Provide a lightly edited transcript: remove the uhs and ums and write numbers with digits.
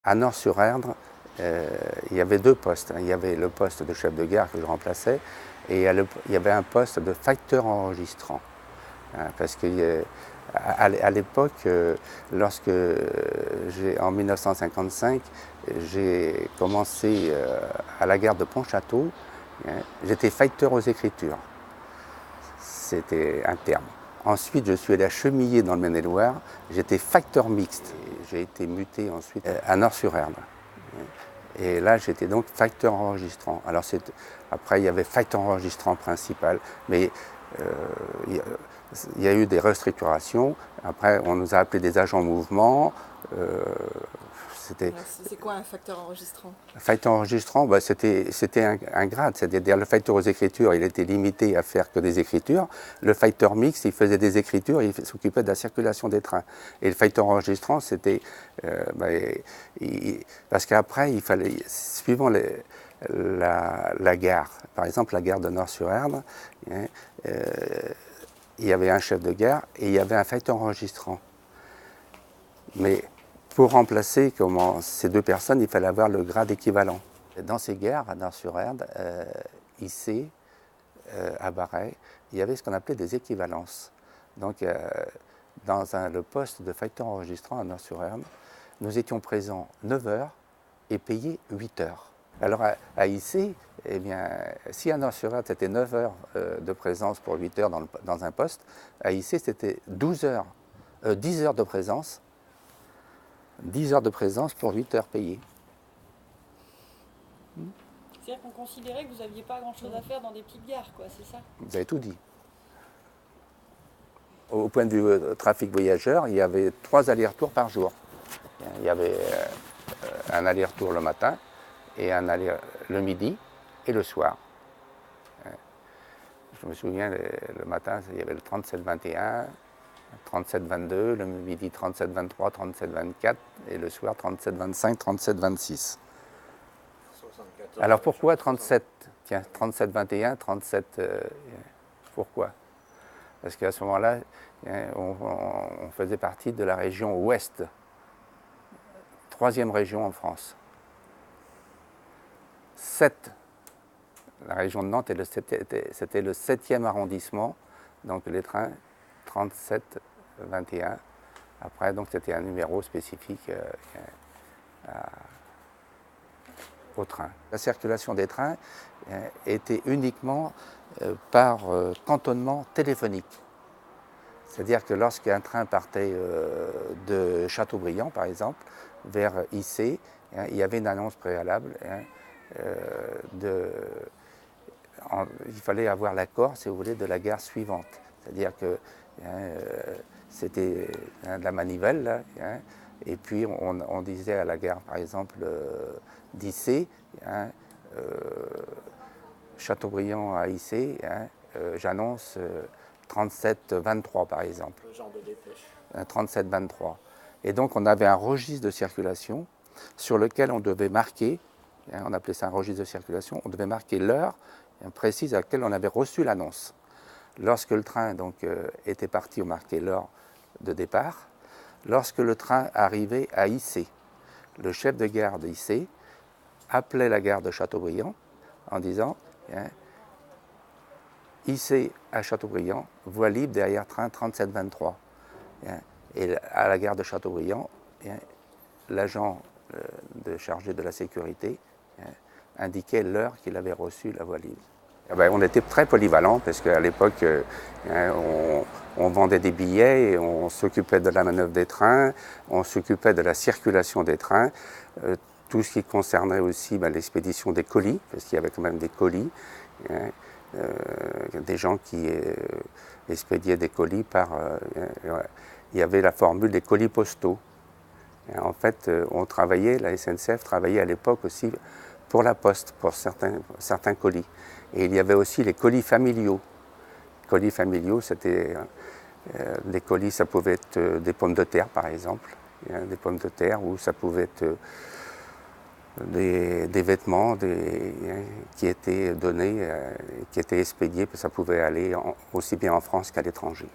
À Nort-sur-Erdre, il y avait deux postes. Il y avait le poste de chef de gare que je remplaçais et il y avait un poste de facteur enregistrant. Parce qu'à l'époque, lorsque en 1955, j'ai commencé à la gare de Pontchâteau, j'étais facteur aux écritures. C'était un terme. Ensuite, je suis allé achemiller dans le Maine-et-Loire. J'étais facteur mixte. J'ai été muté ensuite à Nort-sur-Erdre. Et là, j'étais donc facteur enregistrant. Alors, après, il y avait facteur enregistrant principal, mais il y a eu des restructurations. Après, on nous a appelés des agents mouvement. C'est quoi un facteur enregistrant? Facteur enregistrant, c'était un grade, c'est-à-dire le facteur aux écritures, il était limité à faire que des écritures. Le facteur mixte, il faisait des écritures, il s'occupait de la circulation des trains. Et le facteur enregistrant, c'était... parce qu'après, il fallait, suivant la gare, par exemple la gare de Nort-sur-Erdre, il y avait un chef de gare et il y avait un facteur enregistrant. Mais pour remplacer ces deux personnes, il fallait avoir le grade équivalent. Dans ces gares, à Nort-sur-Erdre, ici, à Baret, il y avait ce qu'on appelait des équivalences. Donc, dans le poste de facteur enregistrant à Nort-sur-Erdre, nous étions présents 9 heures et payés 8 heures. Alors, à IC, eh bien, si à Nort-sur-Erdre, c'était 9 heures de présence pour 8 heures dans un poste, à IC, c'était 10 heures de présence. 10 heures de présence pour 8 heures payées. C'est-à-dire qu'on considérait que vous n'aviez pas grand-chose à faire dans des petites gares, quoi, c'est ça? Vous avez tout dit. Au point de vue trafic voyageurs, il y avait 3 allers-retours par jour. Il y avait un aller-retour le matin, et un aller le midi et le soir. Je me souviens, le matin, il y avait le 37-21, 37-22, le midi 37-23, 37-24 et le soir 37-25, 37-26. Alors pourquoi 37? Tiens, 37-21, 37... pourquoi? Parce qu'à ce moment-là, on faisait partie de la région ouest, 3e région en France. 7, la région de Nantes, c'était le 7e arrondissement, donc les trains 37-21. Après, donc c'était un numéro spécifique au train. La circulation des trains était uniquement par cantonnement téléphonique. C'est-à-dire que lorsqu'un train partait de Châteaubriand, par exemple, vers IC, il y avait une annonce préalable. Il fallait avoir l'accord, si vous voulez, de la gare suivante. C'est-à-dire que c'était de la manivelle, là, et puis on disait à la gare, par exemple, d'IC, Châteaubriand à IC, j'annonce 37-23, par exemple. Le genre de dépêche. 37-23. Et donc on avait un registre de circulation sur lequel on devait marquer, on appelait ça un registre de circulation, on devait marquer l'heure précise à laquelle on avait reçu l'annonce. Lorsque le train donc, était parti, on marquait l'heure de départ. Lorsque le train arrivait à IC, le chef de gare de IC appelait la gare de Châteaubriand en disant IC à Châteaubriand, voie libre derrière train 37-23. Et à la gare de Châteaubriand, l'agent chargé de la sécurité indiquait l'heure qu'il avait reçu la voie libre. On était très polyvalents parce qu'à l'époque, on vendait des billets, et on s'occupait de la manœuvre des trains, on s'occupait de la circulation des trains, tout ce qui concernait aussi l'expédition des colis, parce qu'il y avait quand même des colis, des gens qui expédiaient des colis par... il y avait la formule des colis postaux. En fait, la SNCF travaillait à l'époque aussi pour la Poste, pour certains colis. Et il y avait aussi les colis familiaux. Les colis familiaux, c'était des colis, ça pouvait être des pommes de terre, par exemple, des pommes de terre, ou ça pouvait être des vêtements qui étaient donnés, qui étaient expédiés, ça pouvait aller aussi bien en France qu'à l'étranger.